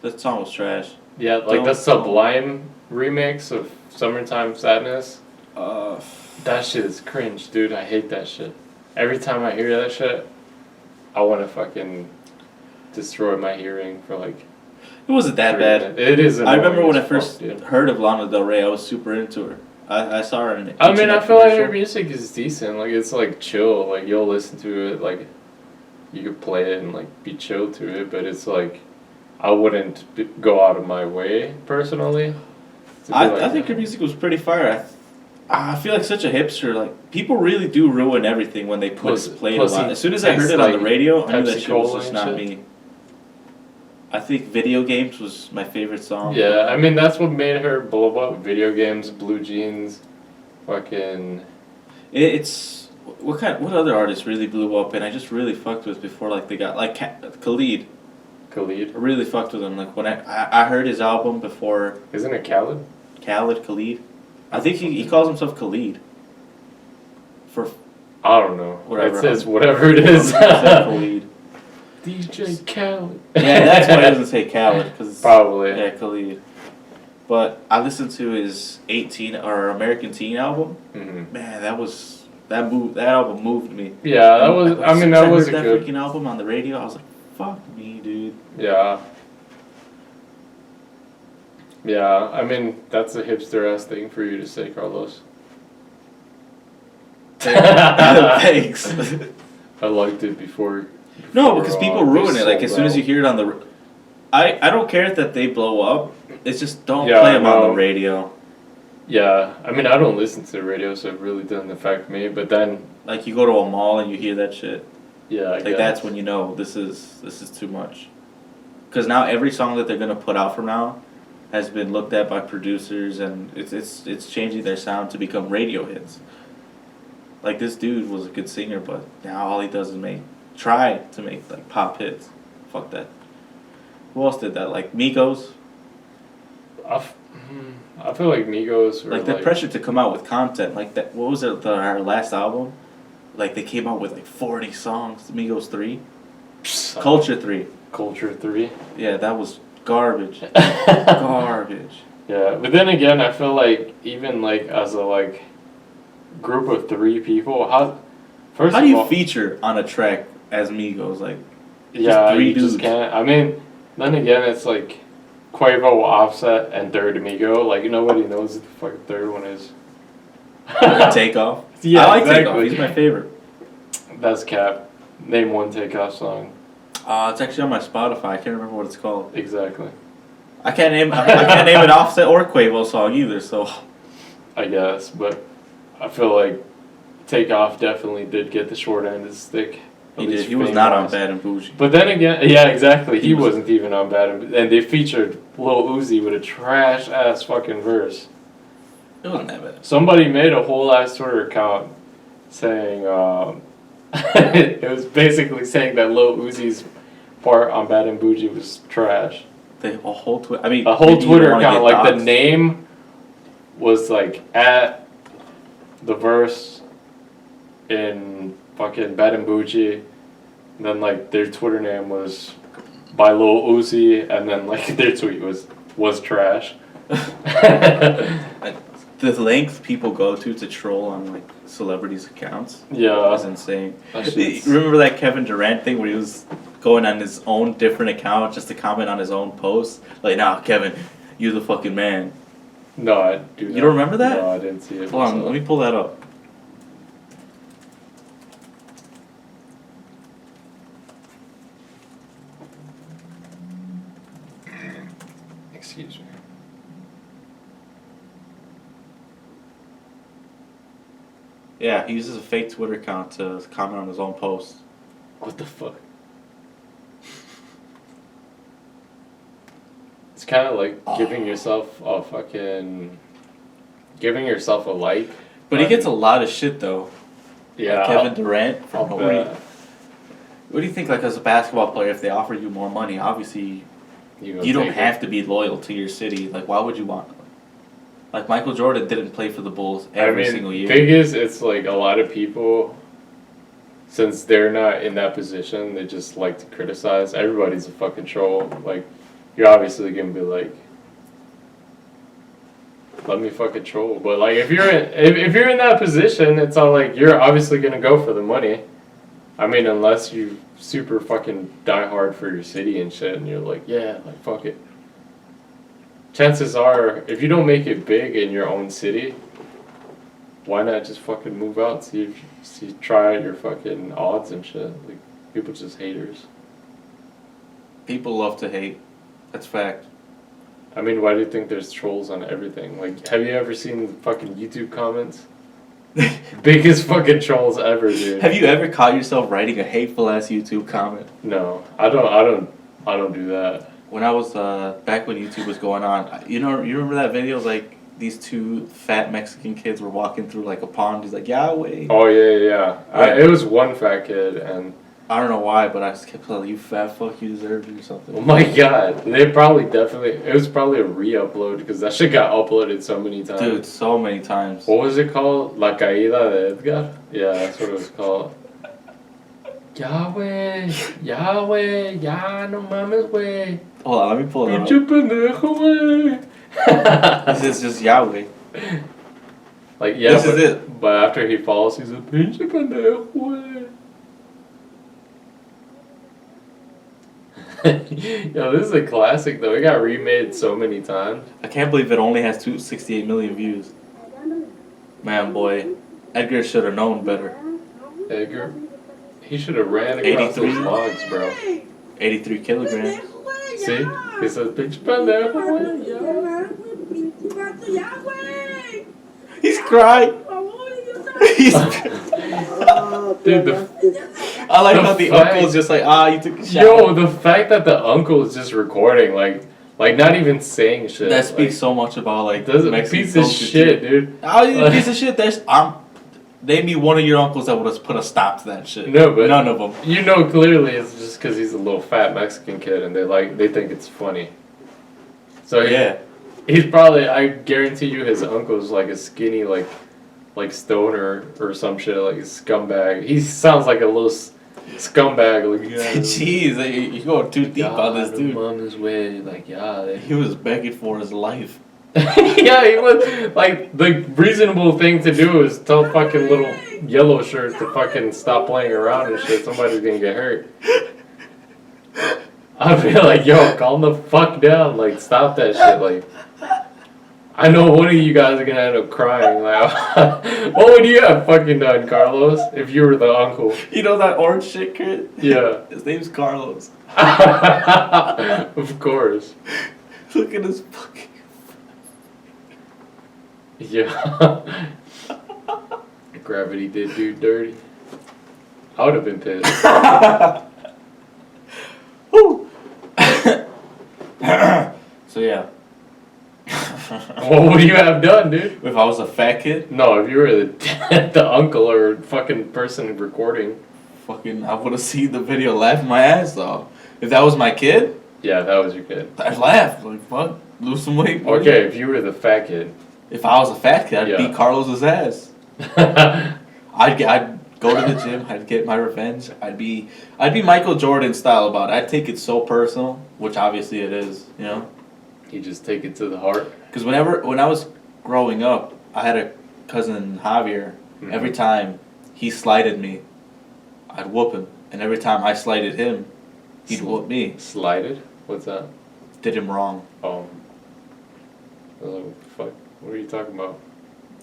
That song was trash. Yeah, like, the Sublime remix of Summertime Sadness. That shit is cringe, dude. I hate that shit. Every time I hear that shit, I want to fucking destroy my hearing for like. It wasn't that bad. It is. I remember when I first heard of Lana Del Rey, I was super into her. I saw her in it. I mean, I feel like her music is decent. Like, it's like chill. Like, you'll listen to it. Like, you could play it and like be chill to it. But it's like, I wouldn't go out of my way personally. I think her music was pretty fire. I feel like such a hipster. Like, people really do ruin everything when they play it a lot. As soon as I heard it on the radio, I knew that shit was just not me. I think Video Games was my favorite song. Yeah, I mean, that's what made her blow up. Video Games, Blue Jeans, fucking. It's what other artists really blew up and I just really fucked with before, like, they got like Khalid. I really fucked with him. Like, when I heard his album before. Isn't it Khalid? Khalid. I think he calls himself Khalid. I don't know. Whatever. It says whatever it is. Khalid. DJ Khaled. Yeah, that's why it doesn't say Khalid. Probably. Yeah, Khalid. But I listened to his 18 or American Teen album. Mm-hmm. Man, that album moved me. Yeah, that was. I mean, that was a that good. freaking album on the radio. I was like, fuck me, dude. Yeah. Yeah, I mean, that's a hipster-ass thing for you to say, Carlos. Thanks. I liked it before no, because people ruin it. Like, as soon as you hear it on the... I don't care that they blow up. It's just don't play them on the radio. Yeah, I mean, I don't listen to the radio, so it really doesn't affect me, but then... Like, you go to a mall and you hear that shit. Yeah, I guess. That's when you know this is too much. Because now every song that they're going to put out from now has been looked at by producers, and it's changing their sound to become radio hits. Like, this dude was a good singer, but now all he does is try to make like pop hits. Fuck that. Who else did that? Like Migos. I feel like Migos were like the pressure to come out with content. Like that. What was it? Our last album. Like they came out with like 40 songs. Migos 3. Culture 3. Culture 3. Yeah, that was garbage. Garbage. Yeah, but then again, I feel like even like as a like group of 3 people, how do you feature on a track as Migos? Like, yeah, just 3 you dudes. just can't. I mean, then again, it's like Quavo, Offset, and third Amigo. Like, nobody knows what the fucking third one is. Takeoff. Yeah, I like exactly. Takeoff. He's my favorite. That's cap. Name one Takeoff song. It's actually on my Spotify. I can't remember what it's called. Exactly. I can't name an Offset or Quavo song either. So. I guess, but I feel like Takeoff definitely did get the short end of the stick. He did. He was not on Bad and Bougie. But then again, yeah, exactly. He wasn't even on Bad and they featured Lil Uzi with a trash ass fucking verse. It wasn't that bad. Somebody made a whole ass Twitter account saying It was basically saying that Lil Uzi's part on Bad and Bougie was trash. A whole Twitter. I mean, A whole maybe you Twitter don't wanna account, get like the doxxed. name was like at the verse in fucking Bad and Bougie, and then like their Twitter name was by Lil Uzi, and then like their tweet was trash. The length people go to troll on like celebrities' accounts Yeah. is insane. That shit's- Remember that Kevin Durant thing where he was going on his own different account just to comment on his own post? Like, nah, Kevin, you the fucking man. No, I do not. You don't remember that? No, I didn't see it. Hold on, let me pull that up. Excuse me. Yeah, he uses a fake Twitter account to comment on his own post. What the fuck? It's kind of like giving yourself a like. But he gets a lot of shit though. Yeah. Like Kevin Durant. I'll What bet. do you think, like, as a basketball player, if they offer you more money, obviously you don't have to be loyal to your city. Like, why would you want? Like, Michael Jordan didn't play for the Bulls every single year. Thing is, it's like a lot of people, since they're not in that position, they just like to criticize. Everybody's a fucking troll. Like, you're obviously gonna be like, let me fucking troll. But like, if you're in that position, it's all like you're obviously gonna go for the money. I mean, unless you super fucking die hard for your city and shit, and you're like, yeah, like fuck it. Chances are, if you don't make it big in your own city, why not just fucking move out? Try out your fucking odds and shit. Like, people just haters. People love to hate. That's fact. I mean, why do you think there's trolls on everything? Like, have you ever seen the fucking YouTube comments? Biggest fucking trolls ever, dude. Have you ever caught yourself writing a hateful ass YouTube comment? No, I don't do that. When I was back when YouTube was going on, you remember that video? Like, these two fat Mexican kids were walking through like a pond. He's like, Yahweh. Oh yeah. It was one fat kid, and I don't know why, but I just kept telling you fat fuck, you deserve it or something. oh my god, it was probably a re-upload because that shit got uploaded so many times. Dude, so many times. What was it called? La Caída de Edgar? Yeah, that's what it was called. Yahweh, ya no mames, wey. Hold on, let me pull it up. Pinche pendejo, wey. This is just Yahweh. Like, yeah, This is it. But after he falls, he's a pinche pendejo, wey. Yo, this is a classic though. It got remade so many times. I can't believe it only has 268 million views. Man, boy, Edgar should have known better. Edgar, he should have ran across 83. those logs, bro. 83 kilograms. See? He says, pinche pendejo, wey. He's crying. He's. Dude, I like the how the fact- uncle's just like, you took a shot. Yo, the fact that the uncle is just recording, like not even saying shit. That speaks like, so much about like doesn't Mexican piece of culture, shit, too. dude. Oh, you piece of shit. Name me one of your uncles that would have put a stop to that shit. No, but none of them. You know clearly it's just because he's a little fat Mexican kid and they think it's funny. So Yeah. he's probably, I guarantee you, his uncle's like a skinny like stoner or some shit, like a scumbag. He sounds like a little scumbag. Like, yeah, Jeez, you going too deep on this dude. on his way, like yeah. He was begging for his life. Yeah, he was like the reasonable thing to do is tell fucking little yellow shirt to fucking stop playing around and shit. Somebody's gonna get hurt. I'd be like, yo, calm the fuck down. Like, stop that shit. Like, I know one of you guys are gonna end up crying. Like, what would you have fucking done, Carlos, if you were the uncle? You know that orange shit kid? Yeah. His name's Carlos. Of course. Look at his fucking. Yeah. Gravity did dude dirty. I would have been pissed. Woo. So yeah. What would you have done, dude? If I was a fat kid, No, if you were the uncle or fucking person recording. fucking, I would have seen the video laughing my ass off. If that was my kid, Yeah, that was your kid. I'd laugh. Like, fuck, lose some weight. Boy. Okay, if you were the fat kid. If I was a fat kid, I'd Yeah. beat Carlos's ass. I'd go to the gym. I'd get my revenge. I'd be Michael Jordan style about it. I'd take it so personal, which obviously it is, you know. You just take it to the heart. Because when I was growing up, I had a cousin Javier. Mhm. Every time he slighted me, I'd whoop him, and every time I slighted him, he'd whoop me. Slighted? What's that? Did him wrong. Oh. What the fuck? What are you talking about?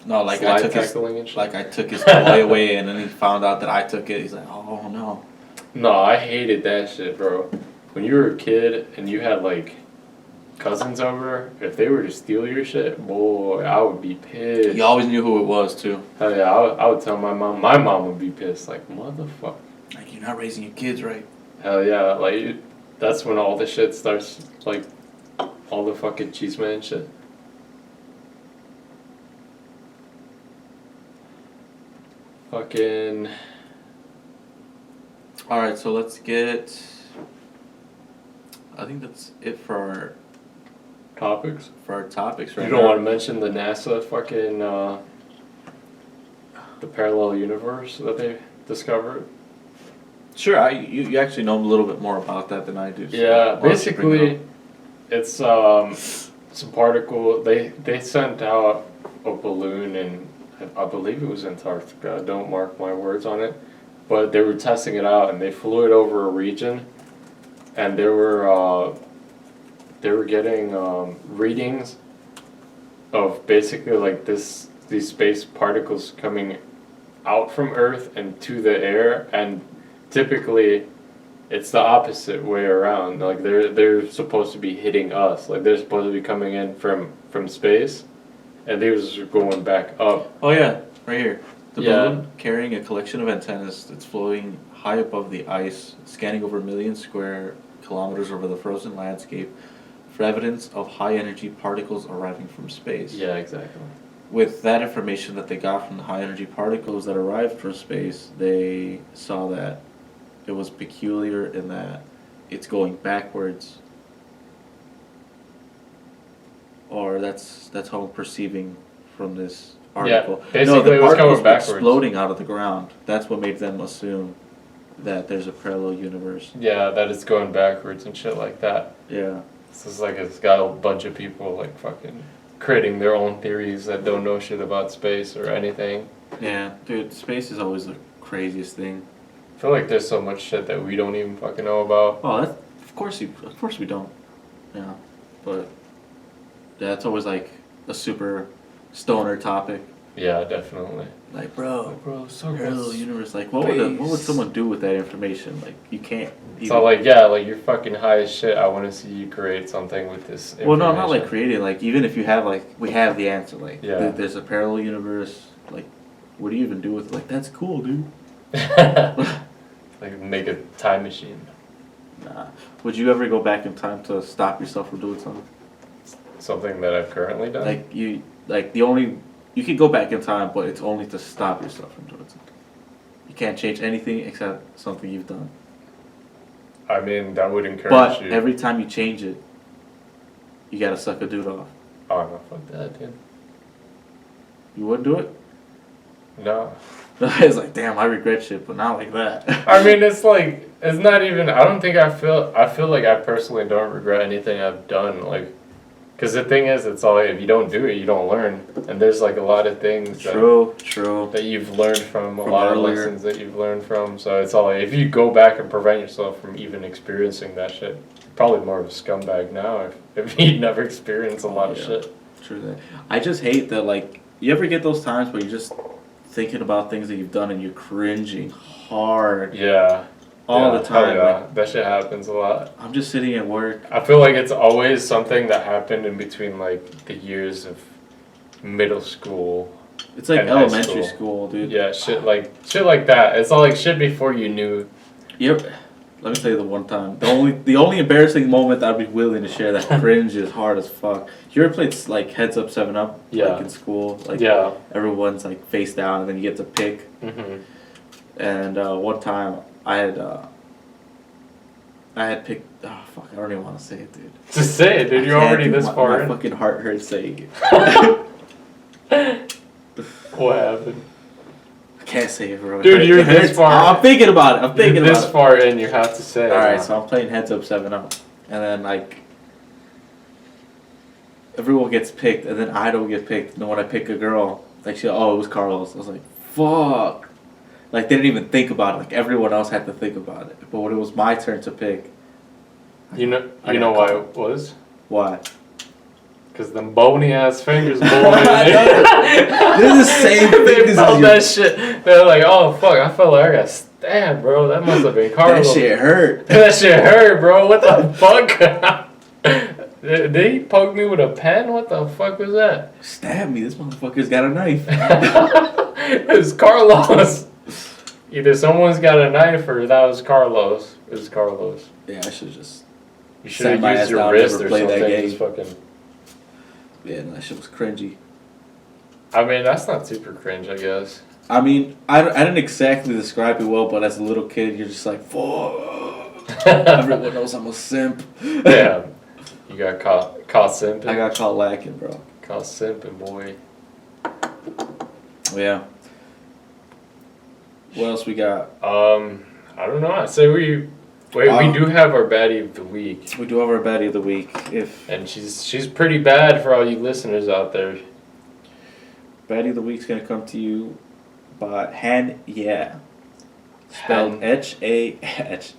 No, like Slide I took his tackling and shit? like I took his toy away, and then he found out that I took it. He's like, oh no. No, I hated that shit, bro. When you were a kid and you had like cousins over, if they were to steal your shit, boy, I would be pissed. You always knew who it was too. Hell yeah, I would tell my mom. My mom would be pissed, like, motherfucker. Like, you're not raising your kids right. Hell yeah, like, that's when all the shit starts, like, all the fucking cheese man shit. Fucking. All right, so let's get. I think that's it for Topics? our topics right You now. don't want to mention the NASA fucking, the parallel universe that they discovered? Sure, you actually know a little bit more about that than I do. So Yeah, why don't you bring it basically, it's some particle. They sent out a balloon in, I believe it was Antarctica. Don't mark my words on it, but they were testing it out and they flew it over a region, and they were getting readings of basically like these space particles coming out from Earth and to the air, and typically it's the opposite way around. Like they're supposed to be hitting us. Like they're supposed to be coming in from space, and they was going back up. Oh yeah, right here. The Yeah. balloon carrying a collection of antennas that's floating high above the ice, scanning over millions square kilometers over the frozen landscape for evidence of high energy particles arriving from space. Yeah, exactly. With that information that they got from the high energy particles that arrived from space, they saw that it was peculiar in that it's going backwards. Or that's how I'm perceiving from this article. Yeah, basically the it was particles going were backwards. exploding out of the ground. That's what made them assume that there's a parallel universe. Yeah, that it's going backwards and shit like that. Yeah. This is like it's got a bunch of people like fucking creating their own theories that don't know shit about space or anything. Yeah, dude, space is always the craziest thing. I feel like there's so much shit that we don't even fucking know about. Oh, that's of course we don't. Yeah, but yeah, it's always like a super stoner topic. Yeah, definitely. Like, bro, so parallel universe. Like, what would someone do with that information? Like, you can't. So like, yeah, like you're fucking high as shit. I want to see you create something with this. Well, no, not like creating. Like, even if you have we have the answer. Like, Yeah. there's a parallel universe. Like, what do you even do with it? Like, that's cool, dude. Like make a time machine. Nah. Would you ever go back in time to stop yourself from doing something? Something that I've currently done. You could go back in time, but it's only to stop yourself from doing something. You can't change anything except something you've done. I mean, that would encourage But you. every time you change it, you gotta suck a dude off. Oh no, fuck that, dude. You wouldn't do it? No. It's like, damn, I regret shit, but not like that. I mean, it's like, it's not even, I don't think I feel like I personally don't regret anything I've done, like, because the thing is, it's all, if you don't do it, you don't learn, and there's like a lot of things True. that you've learned from From lot earlier. of lessons that you've learned from, so it's all, like, if you go back and prevent yourself from even experiencing that shit, you're probably more of a scumbag now if you never experienced a lot of Yeah. shit. True that. I just hate that, like, you ever get those times where you're just thinking about things that you've done and you're cringing hard Yeah. all Yeah, the time? hell yeah. Like, That shit happens a lot. I'm just sitting at work. I feel like it's always something that happened in between like the years of middle school. It's like and high elementary school. school, dude. Yeah, shit like that. It's all like shit before you knew. Yep. Let me tell you the one time. The only embarrassing moment I'd be willing to share that cringe is hard as fuck. You ever played like Heads Up 7-Up? Yeah. Like in school? Like Yeah. everyone's like face down and then you get to pick. Mm-hmm. And one time I had picked. Oh fuck! I don't even want to say it, dude. Just say it, dude. You're already this far My in. fucking heart hurts saying it. What happened? I can't say it, bro. Dude, you're it hurts. this far. I'm thinking about it. I'm thinking You're about this it. far in, you have to say it. All right, now. so I'm playing heads up 7-0, and then like everyone gets picked, and then I don't get picked. And then when I pick a girl, like it was Carlos. I was like, fuck. Like they didn't even think about it. Like everyone else had to think about it. But when it was my turn to pick, You know I why got it was? why? Because them bony ass fingers, boy. They're the same They fingers felt as that shit. They're like, oh fuck, I felt like I got stabbed, bro. That must have been Carlos. That shit hurt. That shit hurt, bro. What the fuck? Did he poke me with a pen? What the fuck was that? Stab me. This motherfucker's got a knife. It was Carlos. Either someone's got a knife or that was Carlos. It was Carlos. Yeah, I should just. You should have my used ass your down, wrist never or play that something. game. Just fucking. Yeah, no, that shit was cringy. I mean, that's not super cringe, I guess. I mean, I didn't exactly describe it well, but as a little kid, you're just like, fuck. Everyone knows I'm a simp. Yeah. You got caught simping. I got caught lacking, bro. Caught simping, boy. Yeah. What else we got? I don't know. I'd say we do have our baddie of the week. We do have our baddie of the week. And she's pretty bad for all you listeners out there. Baddie of the week's gonna come to you by Hanya. Spelled HANYEAH.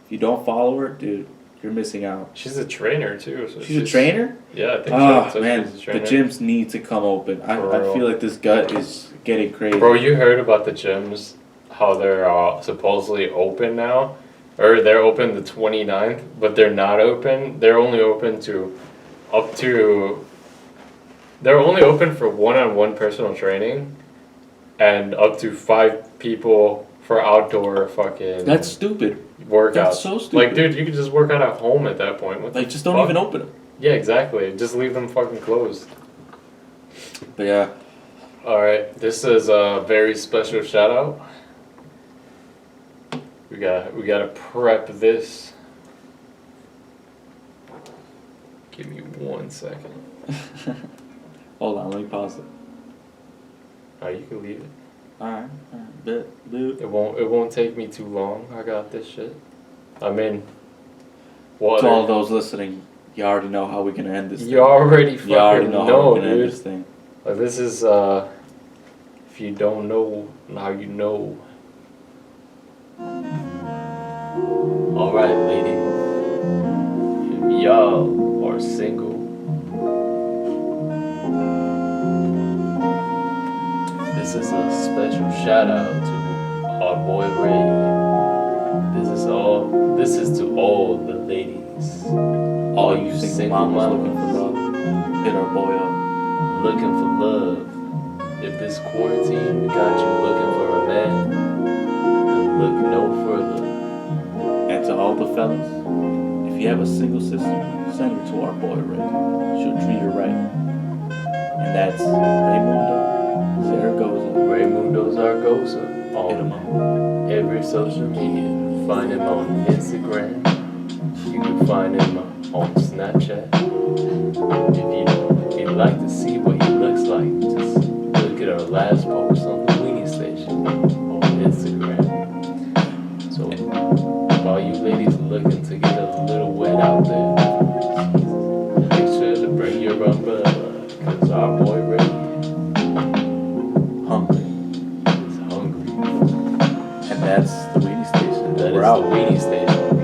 If you don't follow her, dude, you're missing out. She's a trainer too. So She's a trainer? Yeah, I think Oh, so. man, She's a the trainer. gyms need to come open. I feel like this gut is getting crazy. Bro, you heard about the gyms, how they're supposedly open now? Or they're open the 29th, but they're not open. They're only open they're only open for one-on-one personal training and up to 5 people for outdoor fucking That's stupid. workouts. That's so stupid. Like, dude, you could just work out at home at that point. What the Like, just don't fuck? even open them. Yeah, exactly. Just leave them fucking closed. But yeah. Alright, this is a very special shout out. We gotta prep this. Give me 1 second. Hold on, let me pause it. Oh, you can leave it. Alright, bet. It won't take me too long. I got this shit. I mean, what? To all those listening, you already know how we're gonna end this. You already fucking You already know how we're gonna end dude. this thing. Like, this is if you don't know, now you know. Alright, lady. If y'all are single, this is a special shout out to our boy Ray. This is to all the ladies. All you single mamas looking for love, hit our boy up. Looking for love. If this quarantine got you looking for a man, then look no further. And to all the fellas, if you have a single sister, send her to our boy Ray. She'll treat her right. And that's Raymundo Zaragoza. Raymundo Zaragoza Hit him on up. every social media. Find him on Instagram. You can find him on Snapchat. If you'd like to see what he looks like, just look at our last post on the Weenie Station on Instagram. So while you ladies are looking to get a little wet out there, make sure to bring your umbrella, cause our boy Ray Hungry. is hungry. And that's the Weenie Station. That We're is out. the Weenie Station.